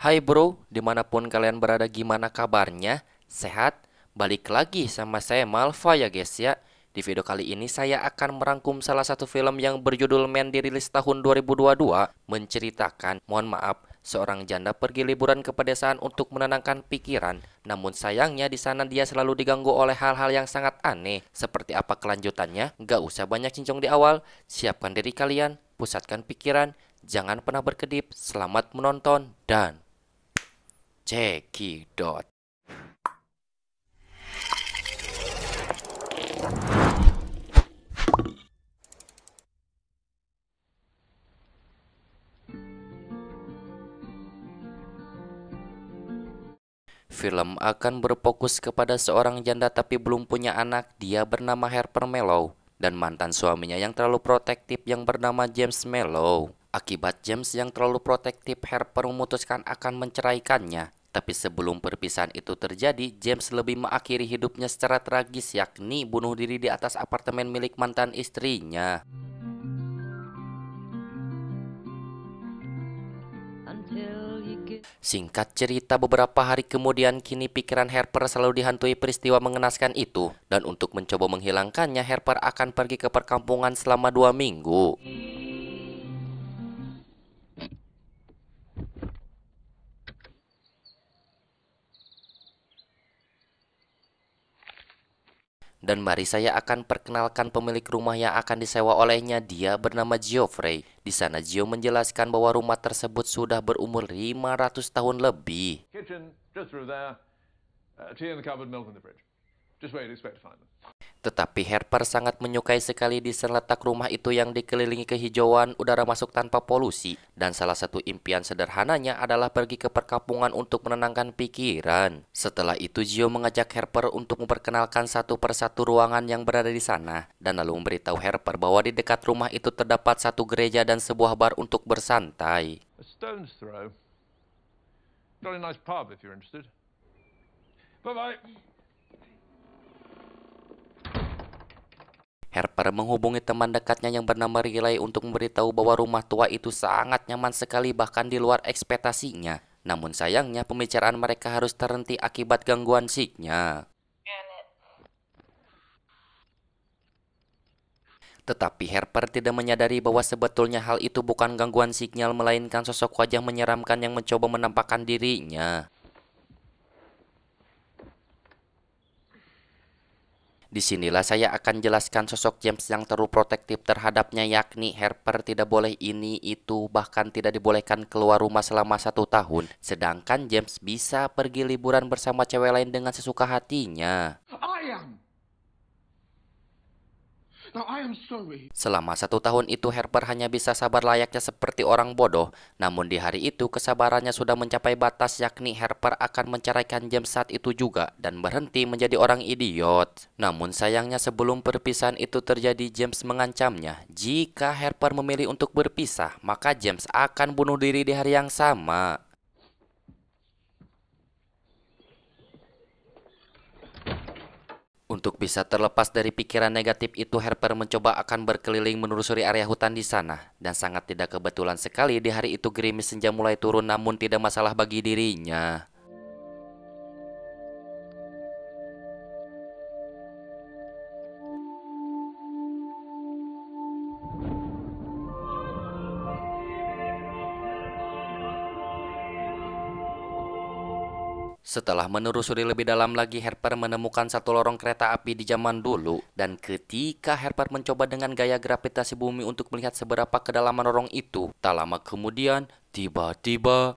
Hai bro, dimanapun kalian berada gimana kabarnya? Sehat? Balik lagi sama saya Malva ya guys ya. Di video kali ini saya akan merangkum salah satu film yang berjudul Man dirilis tahun 2022 menceritakan, mohon maaf, seorang janda pergi liburan ke pedesaan untuk menenangkan pikiran. Namun sayangnya di sana dia selalu diganggu oleh hal-hal yang sangat aneh. Seperti apa kelanjutannya? Gak usah banyak cincong di awal. Siapkan diri kalian, pusatkan pikiran, jangan pernah berkedip. Selamat menonton dan cekidot. Film akan berfokus kepada seorang janda tapi belum punya anak. Dia bernama Harper Mellow dan mantan suaminya yang terlalu protektif yang bernama James Mellow. Akibat James yang terlalu protektif, Harper memutuskan akan menceraikannya. Tapi sebelum perpisahan itu terjadi, James lebih mengakhiri hidupnya secara tragis, yakni bunuh diri di atas apartemen milik mantan istrinya. Singkat cerita, beberapa hari kemudian kini pikiran Harper selalu dihantui peristiwa mengenaskan itu. Dan untuk mencoba menghilangkannya, Harper akan pergi ke perkampungan selama 2 minggu. Dan mari saya akan perkenalkan pemilik rumah yang akan disewa olehnya. Dia bernama Geoffrey. Di sana Gio menjelaskan bahwa rumah tersebut sudah berumur 500 tahun lebih. Kitchen, just through there. Tea in the cupboard, milk in the fridge. Just where you'd expect to find them. Tetapi Harper sangat menyukai sekali desain letak rumah itu yang dikelilingi kehijauan, udara masuk tanpa polusi. Dan salah satu impian sederhananya adalah pergi ke perkampungan untuk menenangkan pikiran. Setelah itu Gio mengajak Harper untuk memperkenalkan satu persatu ruangan yang berada di sana. Dan lalu memberitahu Harper bahwa di dekat rumah itu terdapat satu gereja dan sebuah bar untuk bersantai. A stone's throw. Got a nice pub if you're interested. Bye-bye. Harper menghubungi teman dekatnya yang bernama Riley untuk memberitahu bahwa rumah tua itu sangat nyaman sekali bahkan di luar ekspektasinya. Namun sayangnya pembicaraan mereka harus terhenti akibat gangguan signal. Tetapi Harper tidak menyadari bahwa sebetulnya hal itu bukan gangguan sinyal melainkan sosok wajah menyeramkan yang mencoba menampakkan dirinya. Disinilah saya akan jelaskan sosok James yang terlalu protektif terhadapnya, yakni Harper tidak boleh ini itu bahkan tidak dibolehkan keluar rumah selama 1 tahun. Sedangkan James bisa pergi liburan bersama cewek lain dengan sesuka hatinya. I am. Now I am sorry. Selama 1 tahun itu Harper hanya bisa sabar layaknya seperti orang bodoh. Namun di hari itu kesabarannya sudah mencapai batas, yakni Harper akan menceraikan James saat itu juga dan berhenti menjadi orang idiot. Namun sayangnya sebelum perpisahan itu terjadi, James mengancamnya. Jika Harper memilih untuk berpisah, maka James akan bunuh diri di hari yang sama. Untuk bisa terlepas dari pikiran negatif itu, Harper mencoba akan berkeliling menelusuri area hutan di sana. Dan sangat tidak kebetulan sekali di hari itu gerimis senja mulai turun, namun tidak masalah bagi dirinya. Setelah menelusuri lebih dalam lagi, Harper menemukan satu lorong kereta api di zaman dulu. Dan ketika Harper mencoba dengan gaya gravitasi bumi untuk melihat seberapa kedalaman lorong itu, tak lama kemudian, tiba-tiba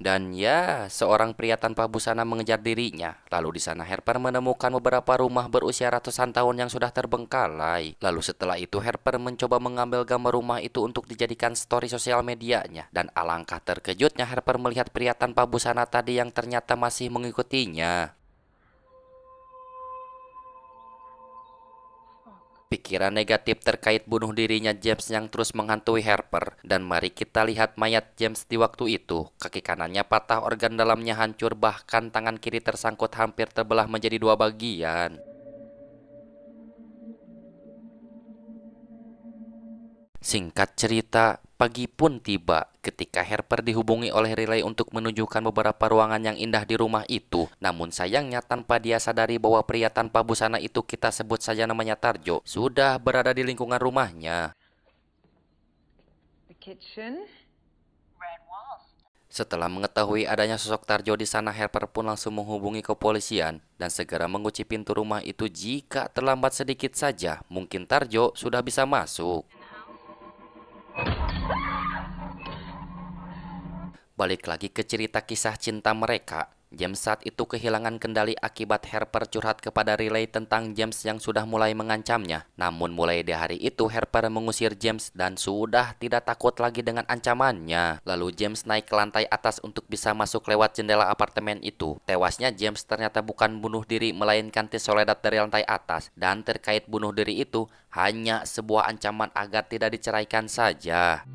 dan ya, seorang pria tanpa busana mengejar dirinya. Lalu di sana Harper menemukan beberapa rumah berusia ratusan tahun yang sudah terbengkalai. Lalu setelah itu Harper mencoba mengambil gambar rumah itu untuk dijadikan story sosial medianya. Dan alangkah terkejutnya Harper melihat pria tanpa busana tadi yang ternyata masih mengikutinya. pikiran negatif terkait bunuh dirinya James yang terus menghantui Harper. Dan mari kita lihat mayat James di waktu itu. Kaki kanannya patah, organ dalamnya hancur, bahkan tangan kiri tersangkut hampir terbelah menjadi dua bagian. Singkat cerita, pagi pun tiba ketika Harper dihubungi oleh Riley untuk menunjukkan beberapa ruangan yang indah di rumah itu. Namun sayangnya tanpa dia sadari bahwa pria tanpa busana itu, kita sebut saja namanya Tarjo, sudah berada di lingkungan rumahnya. The kitchen. Red walls. Setelah mengetahui adanya sosok Tarjo di sana, Harper pun langsung menghubungi kepolisian dan segera mengunci pintu rumah itu. Jika terlambat sedikit saja, mungkin Tarjo sudah bisa masuk. Balik lagi ke cerita kisah cinta mereka. James saat itu kehilangan kendali akibat Harper curhat kepada Riley tentang James yang sudah mulai mengancamnya. Namun mulai di hari itu Harper mengusir James dan sudah tidak takut lagi dengan ancamannya. Lalu James naik ke lantai atas untuk bisa masuk lewat jendela apartemen itu. Tewasnya James ternyata bukan bunuh diri melainkan Soledad dari lantai atas. Dan terkait bunuh diri itu hanya sebuah ancaman agar tidak diceraikan saja.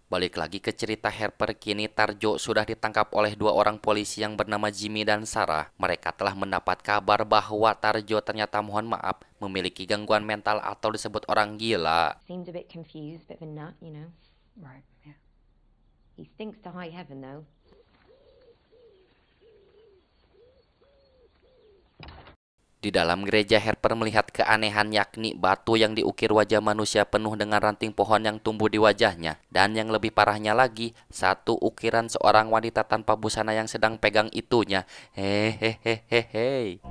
Balik lagi ke cerita Harper, kini Tarjo sudah ditangkap oleh dua orang polisi yang bernama Jimmy dan Sarah. Mereka telah mendapat kabar bahwa Tarjo ternyata, mohon maaf, memiliki gangguan mental atau disebut orang gila. Seems a bit confused, bit of a nut, you know. Right, yeah. He stinks to high heaven, though. Di dalam gereja, Harper melihat keanehan, yakni batu yang diukir wajah manusia penuh dengan ranting pohon yang tumbuh di wajahnya. Dan yang lebih parahnya lagi, satu ukiran seorang wanita tanpa busana yang sedang pegang itunya. Hehehehehe.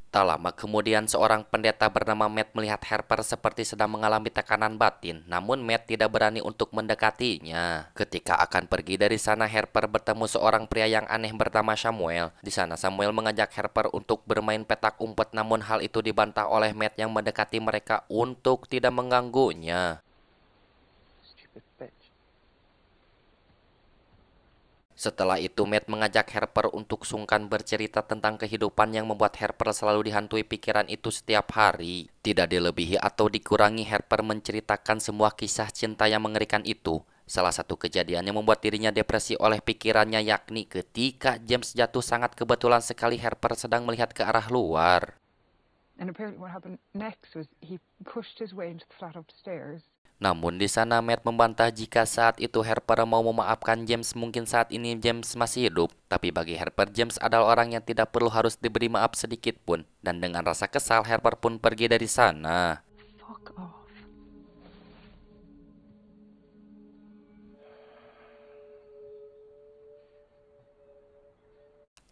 Tak lama kemudian seorang pendeta bernama Matt melihat Harper seperti sedang mengalami tekanan batin. Namun Matt tidak berani untuk mendekatinya. Ketika akan pergi dari sana, Harper bertemu seorang pria yang aneh bernama Samuel. Di sana Samuel mengajak Harper untuk bermain petak umpet, namun hal itu dibantah oleh Matt yang mendekati mereka untuk tidak mengganggunya. Stupid bitch. Setelah itu Matt mengajak Harper untuk sungkan bercerita tentang kehidupan yang membuat Harper selalu dihantui pikiran itu setiap hari. Tidak dilebihi atau dikurangi, Harper menceritakan semua kisah cinta yang mengerikan itu. Salah satu kejadian yang membuat dirinya depresi oleh pikirannya yakni ketika James jatuh. Sangat kebetulan sekali Harper sedang melihat ke arah luar. And apparently what happened next was he pushed his way into the flat upstairs. Namun di sana Matt membantah jika saat itu Harper mau memaafkan James, mungkin saat ini James masih hidup. Tapi bagi Harper, James adalah orang yang tidak perlu harus diberi maaf sedikit pun. Dan dengan rasa kesal, Harper pun pergi dari sana. Fuck off.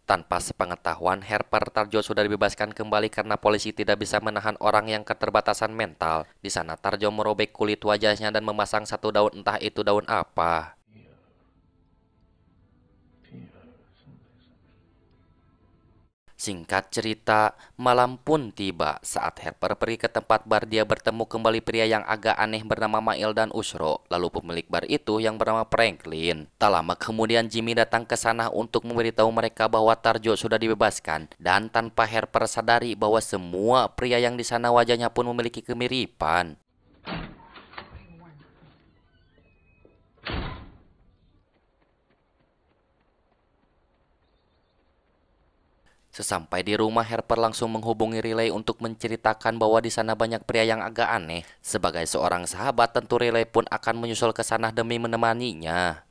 Tanpa sepengetahuan Harper, Tarjo sudah dibebaskan kembali karena polisi tidak bisa menahan orang yang keterbatasan mental. Di sana Tarjo merobek kulit wajahnya dan memasang satu daun, entah itu daun apa. Singkat cerita, malam pun tiba. Saat Harper pergi ke tempat bar, dia bertemu kembali pria yang agak aneh bernama Mail dan Usro. Lalu pemilik bar itu yang bernama Franklin. Tak lama kemudian Jimmy datang ke sana untuk memberitahu mereka bahwa Tarjo sudah dibebaskan. Dan tanpa Harper sadari bahwa semua pria yang di sana wajahnya pun memiliki kemiripan. Sesampai di rumah, Harper langsung menghubungi Riley untuk menceritakan bahwa di sana banyak pria yang agak aneh. Sebagai seorang sahabat, tentu Riley pun akan menyusul ke sana demi menemaninya.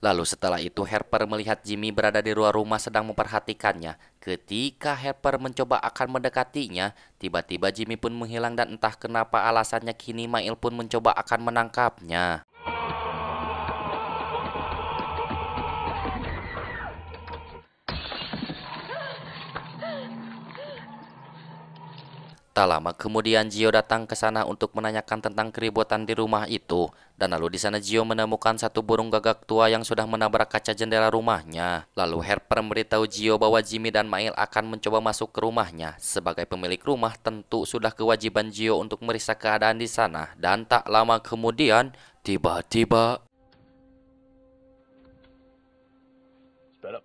Lalu setelah itu Harper melihat Jimmy berada di luar rumah sedang memperhatikannya. Ketika Harper mencoba akan mendekatinya, tiba-tiba Jimmy pun menghilang dan entah kenapa alasannya kini Mail pun mencoba akan menangkapnya. Tak lama kemudian Gio datang ke sana untuk menanyakan tentang keributan di rumah itu. Dan lalu di sana Gio menemukan satu burung gagak tua yang sudah menabrak kaca jendela rumahnya. Lalu Harper memberitahu Gio bahwa Jimmy dan Mail akan mencoba masuk ke rumahnya. Sebagai pemilik rumah tentu sudah kewajiban Gio untuk meriksa keadaan di sana. Dan tak lama kemudian tiba-tiba Sped up.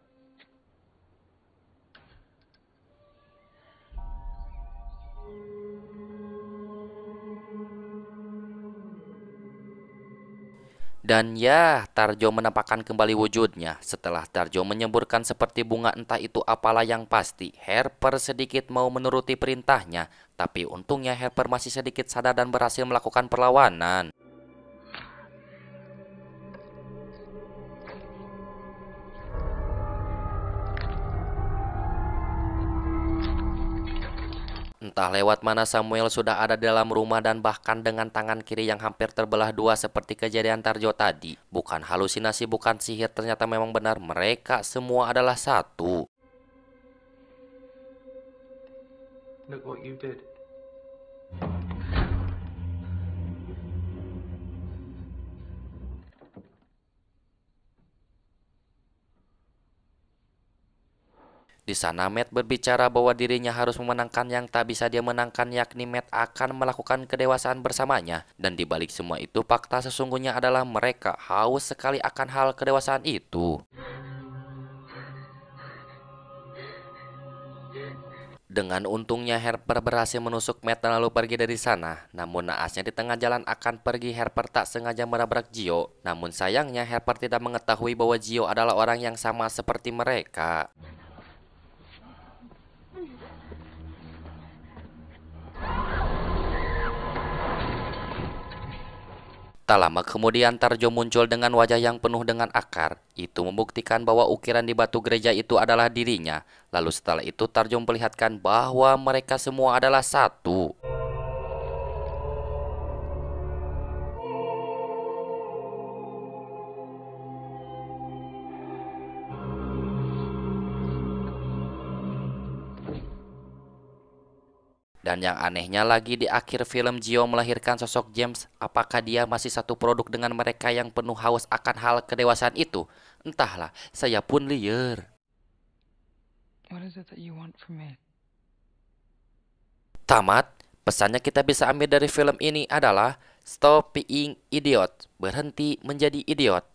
dan ya, Tarjo menampakkan kembali wujudnya. Setelah Tarjo menyemburkan seperti bunga entah itu apalah yang pasti, Harper sedikit mau menuruti perintahnya. Tapi untungnya Harper masih sedikit sadar dan berhasil melakukan perlawanan. Entah lewat mana Samuel sudah ada di dalam rumah dan bahkan dengan tangan kiri yang hampir terbelah dua seperti kejadian Tarjo tadi. Bukan halusinasi, bukan sihir, ternyata memang benar mereka semua adalah satu. Look what you did. Di sana Matt berbicara bahwa dirinya harus memenangkan yang tak bisa dia menangkan, yakni Matt akan melakukan kedewasaan bersamanya. Dan di balik semua itu fakta sesungguhnya adalah mereka haus sekali akan hal kedewasaan itu. Dengan untungnya Harper berhasil menusuk Matt dan lalu pergi dari sana. Namun naasnya di tengah jalan akan pergi Harper tak sengaja menabrak Gio. Namun sayangnya Harper tidak mengetahui bahwa Gio adalah orang yang sama seperti mereka. Tak lama kemudian Tarjo muncul dengan wajah yang penuh dengan akar. Itu membuktikan bahwa ukiran di batu gereja itu adalah dirinya. Lalu setelah itu Tarjo memperlihatkan bahwa mereka semua adalah satu. Dan yang anehnya lagi di akhir film Gio melahirkan sosok James. Apakah dia masih satu produk dengan mereka yang penuh haus akan hal kedewasaan itu? Entahlah, saya pun liar. What is it that you want from me? Tamat, pesannya kita bisa ambil dari film ini adalah stop being idiot, berhenti menjadi idiot.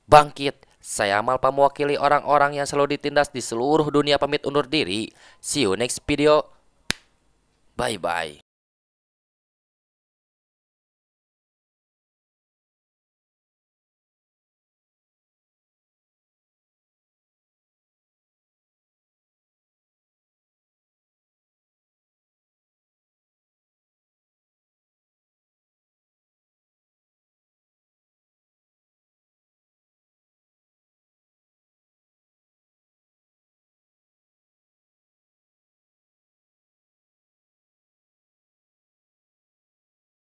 Bangkit, saya Malpa mewakili orang-orang yang selalu ditindas di seluruh dunia pamit undur diri. See you next video. Bye-bye.